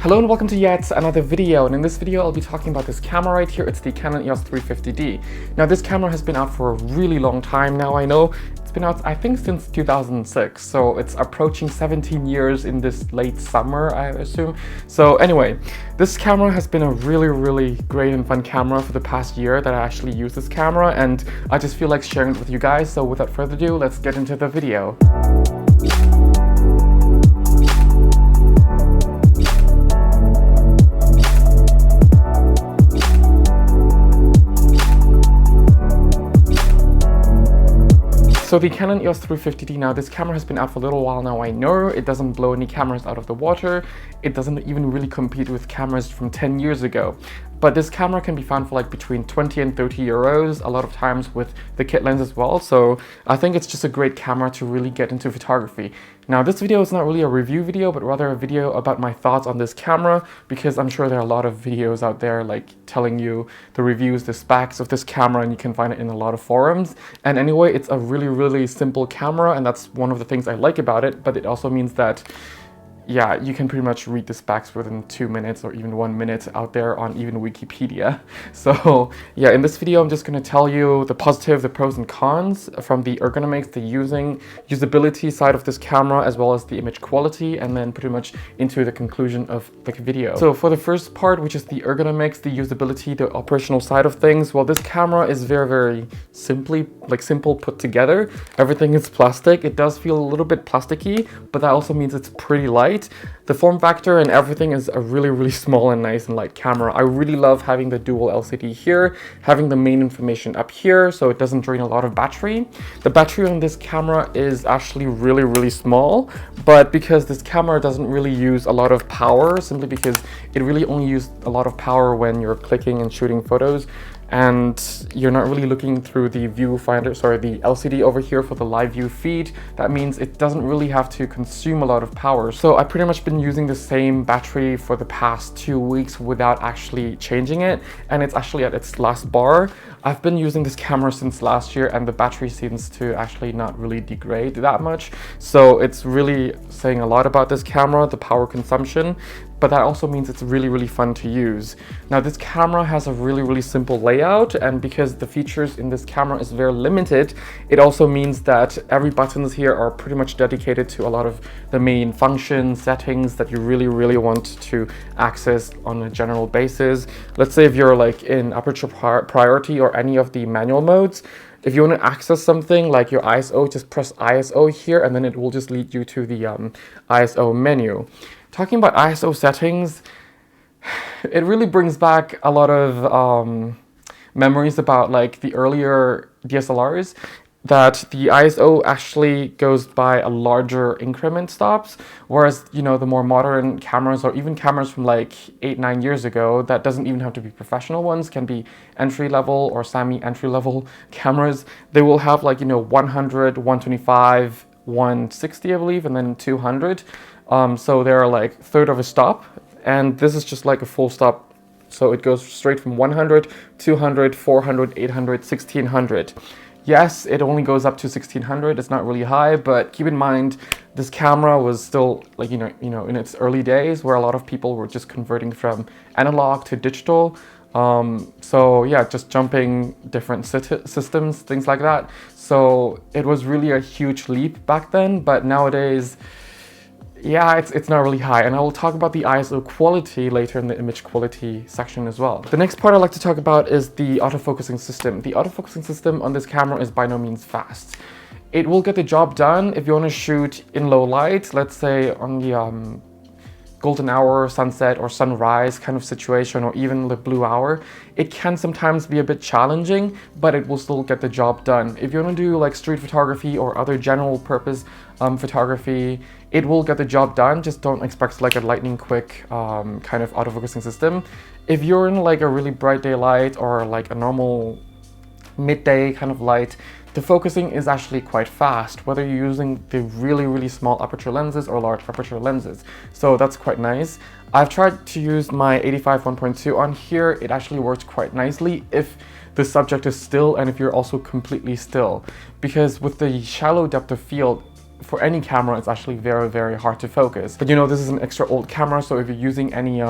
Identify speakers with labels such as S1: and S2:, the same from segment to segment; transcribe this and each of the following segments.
S1: Hello and welcome to yet another video, and in this video I'll be talking about this camera right here. It's the Canon EOS 350D. Now this camera has been out for a really long time now. I know it's been out I think since 2006, so it's approaching 17 years in this late summer, I assume. So anyway, this camera has been a really great and fun camera for the past year that I actually use this camera, and I just feel like sharing it with you guys. So without further ado, let's get into the video. So the Canon EOS 350D, now this camera has been out for a little while now. I know it doesn't blow any cameras out of the water. It doesn't even really compete with cameras from 10 years ago. But this camera can be found for like between 20 and 30 euros, a lot of times with the kit lens as well. So I think it's just a great camera to really get into photography. Now this video is not really a review video, but rather a video about my thoughts on this camera, because I'm sure there are a lot of videos out there like telling you the reviews, the specs of this camera, and you can find it in a lot of forums. And anyway, it's a really simple camera, and that's one of the things I like about it, but it also means that yeah, you can pretty much read the specs within 2 minutes or even 1 minute out there on even Wikipedia. So yeah, in this video I'm just going to tell you the positive, the pros and cons from the ergonomics, the usability side of this camera, as well as the image quality, and then pretty much into the conclusion of the video. So for the first part, which is the ergonomics, the usability, the operational side of things, well, this camera is very simple put together. Everything is plastic. It does feel a little bit plasticky, but that also means it's pretty light. The form factor and everything is a really small and nice and light camera. I really love having the dual LCD here, having the main information up here, so it doesn't drain a lot of battery. The battery on this camera is actually really small, but because this camera doesn't really use a lot of power, simply because it really only uses a lot of power when you're clicking and shooting photos, and you're not really looking through the viewfinder, sorry, the LCD over here for the live view feed. That means it doesn't really have to consume a lot of power. So I've pretty much been using the same battery for the past 2 weeks without actually changing it, and it's actually at its last bar. I've been using this camera since last year, and the battery seems to actually not really degrade that much. So it's really saying a lot about this camera, the power consumption, but that also means it's really fun to use. Now this camera has a really simple layout, and because the features in this camera is very limited, it also means that every buttons here are pretty much dedicated to a lot of the main functions, settings that you really want to access on a general basis. Let's say if you're like in aperture priority or any of the manual modes, if you want to access something like your ISO, just press ISO here, and then it will just lead you to the ISO menu. Talking about ISO settings, it really brings back a lot of memories about like the earlier DSLRs, that the ISO actually goes by a larger increment stops, whereas, you know, the more modern cameras, or even cameras from like 8-9 years ago, that doesn't even have to be professional ones, can be entry-level or semi-entry-level cameras. They will have like, you know, 100, 125, 160, I believe, and then 200. So they're like third of a stop, and this is just like a full stop. So it goes straight from 100, 200, 400, 800, 1600. Yes, it only goes up to 1600. It's not really high, but keep in mind this camera was still like, you know, in its early days, where a lot of people were just converting from analog to digital. So yeah, just jumping different systems, things like that. So it was really a huge leap back then, but nowadays, yeah, it's not really high, and I will talk about the ISO quality later in the image quality section as well. The next part I'd like to talk about is the autofocusing system. The autofocusing system on this camera is by no means fast. It will get the job done if you want to shoot in low light, let's say on the golden hour, sunset or sunrise kind of situation, or even the blue hour. It can sometimes be a bit challenging, but it will still get the job done. If you want to do like street photography or other general purpose photography, it will get the job done. Just don't expect like a lightning quick kind of autofocusing system. If you're in like a really bright daylight or like a normal midday kind of light, the focusing is actually quite fast, whether you're using the really small aperture lenses or large aperture lenses. So that's quite nice. I've tried to use my 85 1.2 on here. It actually works quite nicely if the subject is still and if you're also completely still. Because with the shallow depth of field, for any camera, it's actually very, very hard to focus. But you know, this is an extra old camera, so if you're using any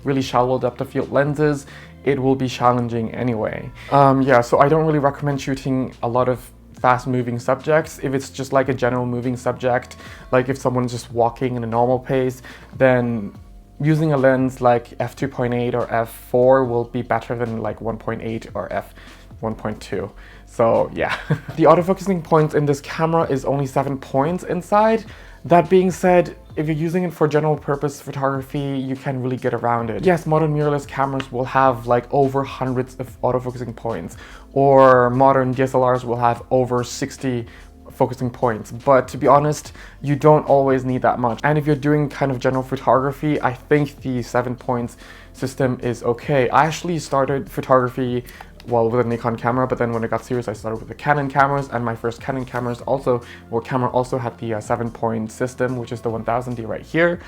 S1: really shallow depth of field lenses, it will be challenging anyway. Yeah, so I don't really recommend shooting a lot of fast moving subjects. If it's just like a general moving subject, like if someone's just walking in a normal pace, then using a lens like f2.8 or f4 will be better than like 1.8 or f1.2. So yeah. The autofocusing points in this camera is only 7 points inside. That being said, if you're using it for general purpose photography, you can really get around it. Yes, modern mirrorless cameras will have like over hundreds of autofocusing points, or modern DSLRs will have over 60 focusing points, but to be honest, you don't always need that much. And if you're doing kind of general photography, I think the 7 points system is okay. I actually started photography with a Nikon camera, but then when I got serious, I started with the Canon cameras, and my first Canon cameras also had the 7-point system, which is the 1000D right here.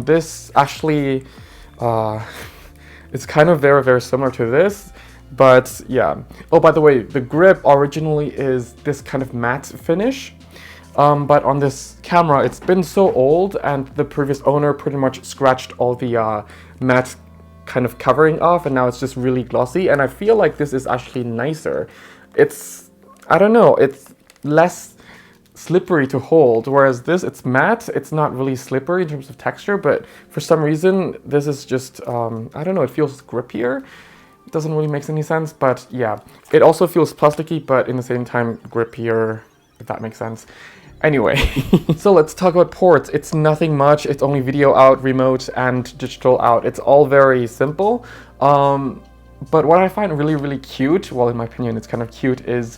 S1: This actually it's kind of very, very similar to this, but yeah. Oh, by the way, the grip originally is this kind of matte finish, but on this camera, it's been so old, and the previous owner pretty much scratched all the matte kind of covering off, and now it's just really glossy, and I feel like this is actually nicer. I don't know, it's less slippery to hold, whereas this, it's matte, it's not really slippery in terms of texture, but for some reason this is just I don't know, it feels grippier. It doesn't really make any sense, but yeah, it also feels plasticky, but in the same time grippier, if that makes sense. Anyway, so let's talk about ports. It's nothing much. It's only video out, remote, and digital out. It's all very simple. But what I find really, really cute, well, in my opinion, it's kind of cute, is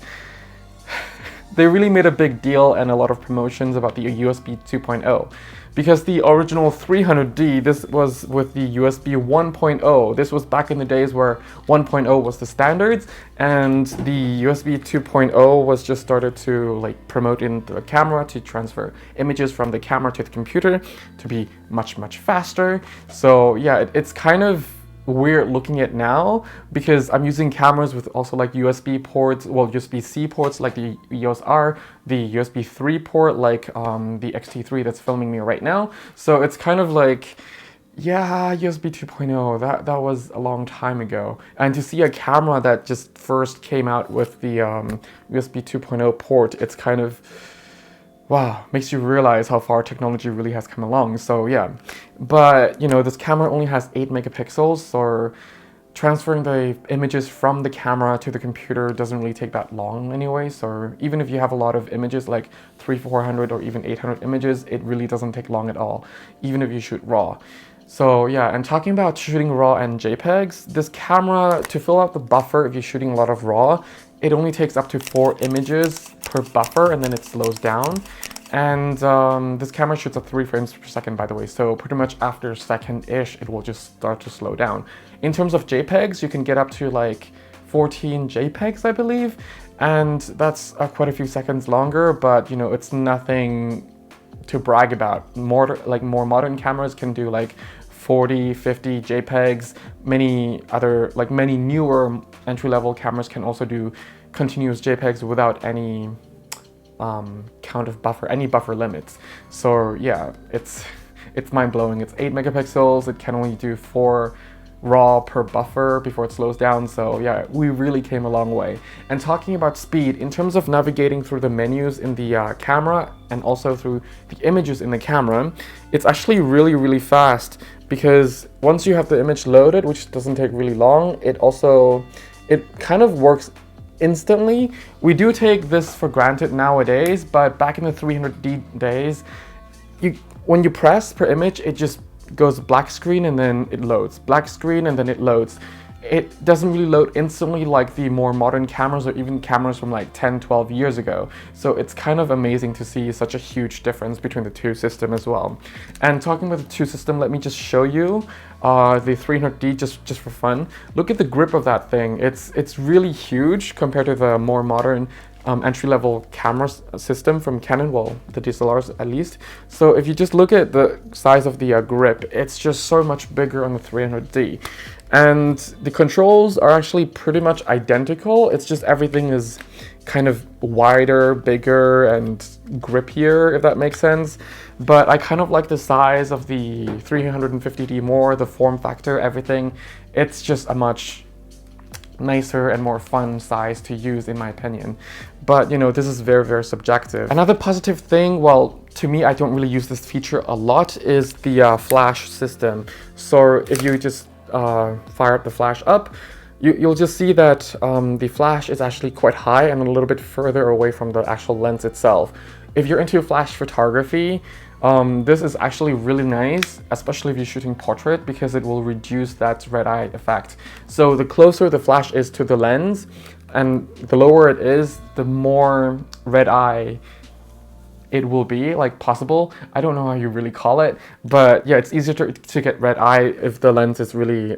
S1: they really made a big deal and a lot of promotions about the USB 2.0. Because the original 300D, this was with the USB 1.0. This was back in the days where 1.0 was the standards, and the USB 2.0 was just started to like promote in the camera to transfer images from the camera to the computer to be much, much faster. So yeah, it's kind of weird looking at now, because I'm using cameras with also like USB ports, well, USB-C ports like the EOS R, the USB 3 port like the X-T3 that's filming me right now. So it's kind of like, yeah, USB 2.0, that was a long time ago. And to see a camera that just first came out with the USB 2.0 port, it's kind of, wow, makes you realize how far technology really has come along. So yeah, but you know, this camera only has 8 megapixels, so transferring the images from the camera to the computer doesn't really take that long anyway. So even if you have a lot of images, like 300-400 or even 800 images, it really doesn't take long at all, even if you shoot RAW. So yeah, and talking about shooting RAW and JPEGs, this camera, to fill out the buffer if you're shooting a lot of RAW, it only takes up to 4 images per buffer, and then it slows down. And this camera shoots at 3 frames per second, by the way, so pretty much after a second-ish, it will just start to slow down. In terms of JPEGs, you can get up to like 14 JPEGs, I believe, and that's quite a few seconds longer, but you know, it's nothing to brag about. More modern cameras can do like 40, 50 JPEGs. Many newer entry-level cameras can also do continuous JPEGs without any count of buffer, any buffer limits. So yeah, it's mind-blowing. It's 8 megapixels. It can only do 4 RAW per buffer before it slows down. So yeah, we really came a long way. And talking about speed, in terms of navigating through the menus in the camera and also through the images in the camera, it's actually really, really fast, because once you have the image loaded, which doesn't take really long, it kind of works instantly. We do take this for granted nowadays, but back in the 300D days, when you press per image, it just goes black screen and then it loads, black screen and then it loads. It doesn't really load instantly like the more modern cameras or even cameras from like 10-12 years ago. So it's kind of amazing to see such a huge difference between the two systems as well. And talking about the two systems, let me just show you the 300D just for fun. Look at the grip of that thing. It's really huge compared to the more modern entry-level camera system from Canon, well, the DSLRs at least. So if you just look at the size of the grip, it's just so much bigger on the 300D. And the controls are actually pretty much identical. It's just everything is kind of wider, bigger, and grippier, if that makes sense. But I kind of like the size of the 350D more, the form factor, everything. It's just a much nicer and more fun size to use, in my opinion. But you know, this is very, very subjective. Another positive thing, well, to me, I don't really use this feature a lot, is the flash system. So if you just fire the flash up, you'll just see that the flash is actually quite high and a little bit further away from the actual lens itself. If you're into flash photography, this is actually really nice, especially if you're shooting portrait, because it will reduce that red eye effect. So the closer the flash is to the lens and the lower it is, the more red eye it will be, like, possible. I don't know how you really call it, but yeah, it's easier to get red eye if the lens is really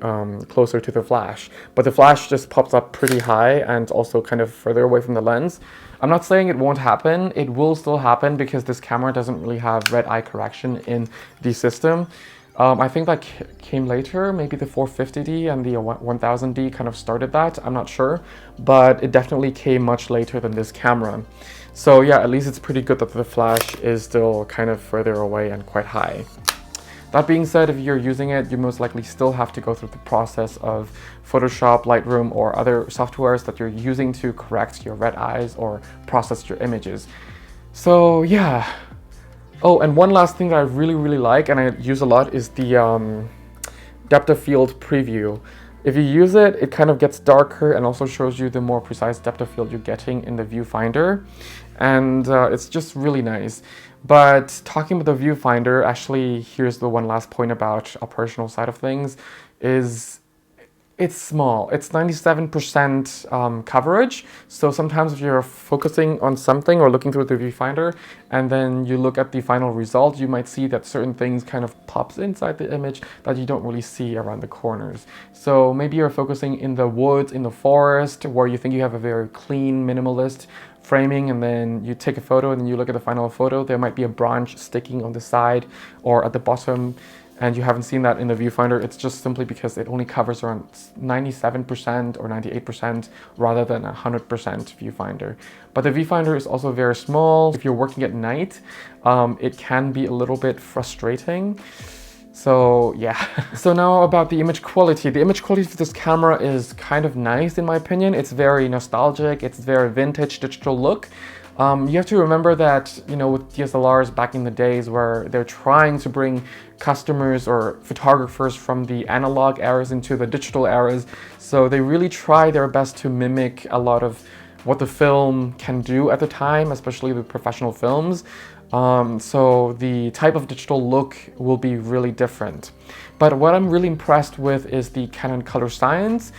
S1: closer to the flash. But the flash just pops up pretty high and also kind of further away from the lens. I'm not saying it won't happen. It will still happen because this camera doesn't really have red eye correction in the system. I think that came later, maybe the 450D and the 1000D kind of started that, I'm not sure, but it definitely came much later than this camera. So yeah, at least it's pretty good that the flash is still kind of further away and quite high. That being said, if you're using it, you most likely still have to go through the process of Photoshop, Lightroom, or other softwares that you're using to correct your red eyes or process your images. So yeah. Oh, and one last thing that I really, really like and I use a lot is the depth of field preview. If you use it, it kind of gets darker and also shows you the more precise depth of field you're getting in the viewfinder. And it's just really nice. But talking about the viewfinder, actually, here's the one last point about operational side of things, is it's small. It's 97% coverage. So sometimes if you're focusing on something or looking through the viewfinder and then you look at the final result, you might see that certain things kind of pops inside the image that you don't really see around the corners. So maybe you're focusing in the woods, in the forest, where you think you have a very clean, minimalist framing, and then you take a photo and then you look at the final photo, there might be a branch sticking on the side or at the bottom, and you haven't seen that in the viewfinder. It's just simply because it only covers around 97% or 98% rather than 100% viewfinder. But the viewfinder is also very small. If you're working at night, it can be a little bit frustrating. So yeah. So now about the image quality. The image quality for this camera is kind of nice in my opinion. It's very nostalgic, it's very vintage digital look. You have to remember that, you know, with DSLRs back in the days where they're trying to bring customers or photographers from the analog eras into the digital eras. So they really try their best to mimic a lot of what the film can do at the time, especially the professional films. So the type of digital look will be really different. But what I'm really impressed with is the Canon color science.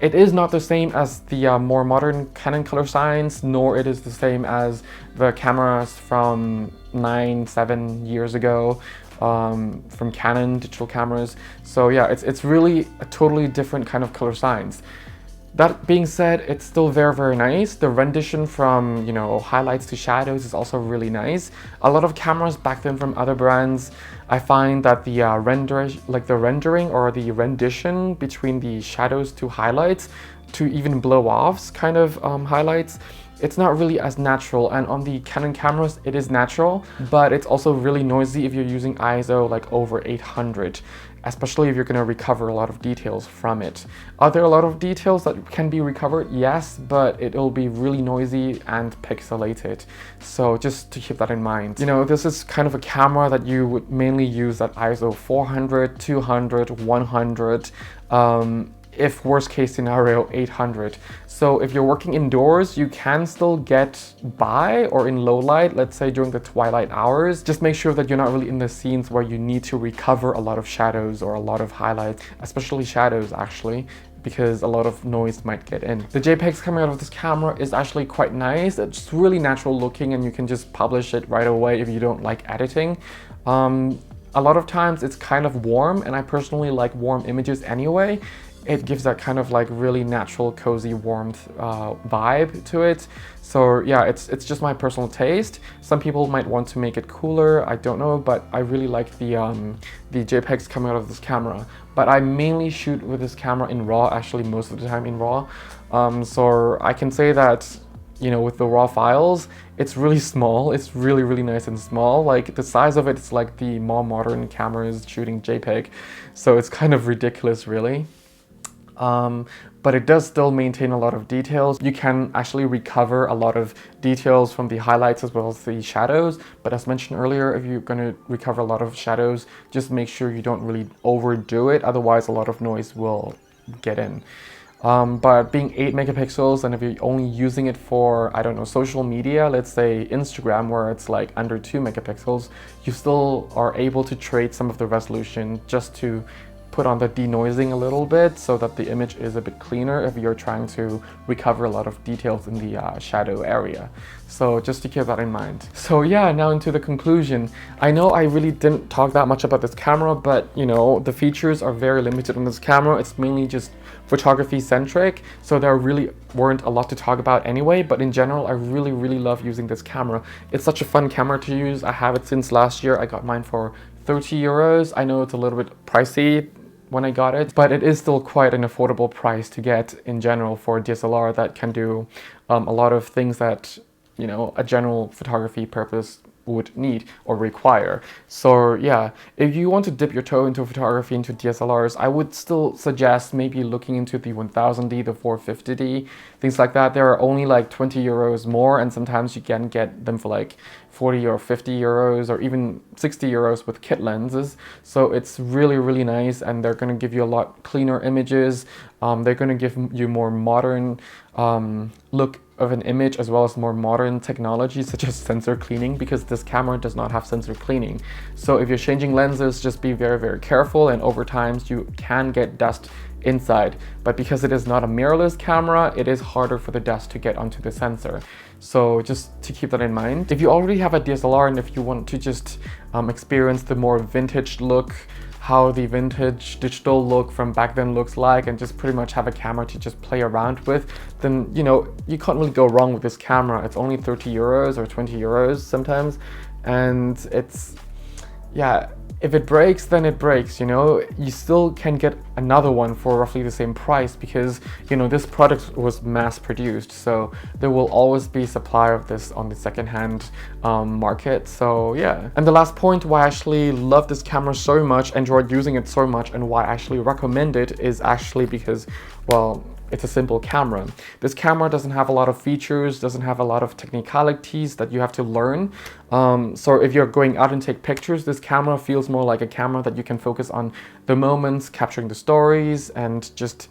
S1: It is not the same as the more modern Canon color science, nor it is the same as the cameras from 7 years ago from Canon digital cameras. So yeah, it's really a totally different kind of color science. That being said, it's still very, very nice. The rendition from, you know, highlights to shadows is also really nice. A lot of cameras back then from other brands, I find that the rendering or the rendition between the shadows to highlights to even blow-offs kind of highlights, it's not really as natural. And on the Canon cameras, it is natural, but it's also really noisy if you're using ISO like over 800. Especially if you're going to recover a lot of details from it. Are there a lot of details that can be recovered? Yes, but it'll be really noisy and pixelated. So just to keep that in mind. You know, this is kind of a camera that you would mainly use at ISO 400, 200, 100, if worst case scenario 800. So if you're working indoors, you can still get by, or in low light, let's say during the twilight hours. Just make sure that you're not really in the scenes where you need to recover a lot of shadows or a lot of highlights, especially shadows actually, because a lot of noise might get in. The JPEGs coming out of this camera is actually quite nice. It's really natural looking and you can just publish it right away if you don't like editing. A lot of times it's kind of warm, and I personally like warm images anyway. It gives that kind of like really natural, cozy, warmth vibe to it. So yeah, it's just my personal taste. Some people might want to make it cooler, I don't know, but I really like the JPEGs coming out of this camera. But I mainly shoot with this camera in RAW, actually most of the time in RAW. So I can say that you know, with the raw files, it's really small. It's really, really nice and small. Like the size of it's like the more modern cameras shooting JPEG. So it's kind of ridiculous, really. But it does still maintain a lot of details. You can actually recover a lot of details from the highlights as well as the shadows. But as mentioned earlier, if you're going to recover a lot of shadows, just make sure you don't really overdo it. Otherwise, a lot of noise will get in. But being 8 megapixels, and if you're only using it for, I don't know, social media, let's say Instagram, where it's like under 2 megapixels, you still are able to trade some of the resolution just to put on the denoising a little bit so that the image is a bit cleaner if you're trying to recover a lot of details in the shadow area. So just to keep that in mind. So yeah, now into the conclusion. I know I really didn't talk that much about this camera, but you know, the features are very limited on this camera. It's mainly just photography centric, so there really weren't a lot to talk about anyway, but in general, I really, really love using this camera. It's such a fun camera to use. I have it since last year. I got mine for 30 euros. I know it's a little bit pricey when I got it, but it is still quite an affordable price to get in general for a DSLR that can do a lot of things that, you know, a general photography purpose would need or require. So yeah, if you want to dip your toe into photography, into DSLRs, I would still suggest maybe looking into the 1000D, the 450D, things like that. They're only like 20 euros more, and sometimes you can get them for like 40 or 50 euros or even 60 euros with kit lenses. So it's really, really nice, and they're going to give you a lot cleaner images. They're going to give you more modern look of an image, as well as more modern technology such as sensor cleaning, because this camera does not have sensor cleaning. So if you're changing lenses, just be very, very careful, and over time you can get dust inside. But because it is not a mirrorless camera, it is harder for the dust to get onto the sensor. So just to keep that in mind. If you already have a DSLR and if you want to just experience the more vintage look, how the vintage digital look from back then looks like, and just pretty much have a camera to just play around with, then you know, you can't really go wrong with this camera. It's only 30 euros or 20 euros sometimes, and it's, yeah, if it breaks, then it breaks, you know. You still can get another one for roughly the same price because, you know, this product was mass produced. So there will always be supply of this on the secondhand market. So yeah. And the last point why I actually love this camera so much, enjoyed using it so much, and why I actually recommend it is actually because, well, it's a simple camera. This camera doesn't have a lot of features, doesn't have a lot of technicalities that you have to learn. So if you're going out and take pictures, this camera feels more like a camera that you can focus on the moments, capturing the stories, and just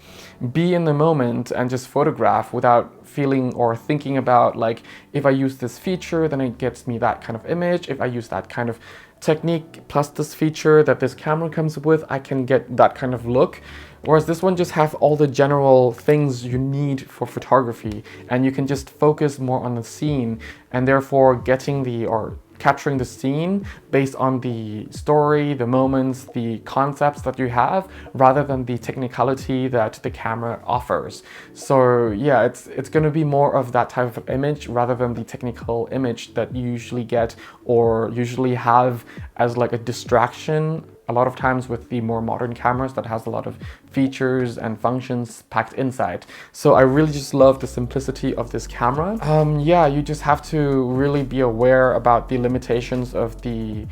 S1: be in the moment and just photograph without feeling or thinking about, like, if I use this feature, then it gets me that kind of image. If I use that kind of technique plus this feature that this camera comes with, I can get that kind of look. Whereas this one just have all the general things you need for photography, and you can just focus more on the scene, and therefore getting the, or capturing the scene based on the story, the moments, the concepts that you have, rather than the technicality that the camera offers. So yeah, it's going to be more of that type of image rather than the technical image that you usually get or usually have as like a distraction a lot of times with the more modern cameras that has a lot of features and functions packed inside. So I really just love the simplicity of this camera. Yeah, you just have to really be aware about the limitations of the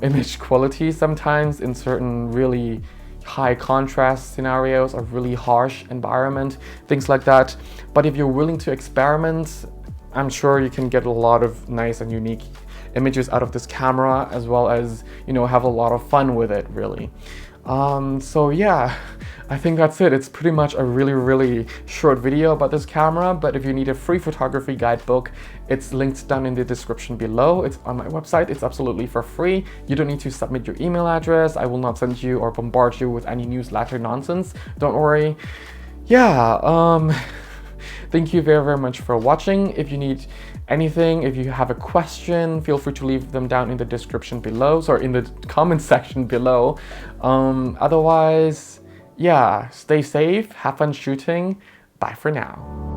S1: image quality sometimes in certain really high contrast scenarios or really harsh environment, things like that. But if you're willing to experiment, I'm sure you can get a lot of nice and unique images out of this camera, as well as, you know, have a lot of fun with it, really. So yeah, I think that's it. It's pretty much a really, really short video about this camera, but if you need a free photography guidebook, it's linked down in the description below. It's on my website. It's absolutely for free. You don't need to submit your email address. I will not send you or bombard you with any newsletter nonsense. Don't worry. Yeah, thank you very, very much for watching. If you need anything, if you have a question, feel free to leave them down in the description below, or in the comment section below. Otherwise, yeah, stay safe, have fun shooting. Bye for now.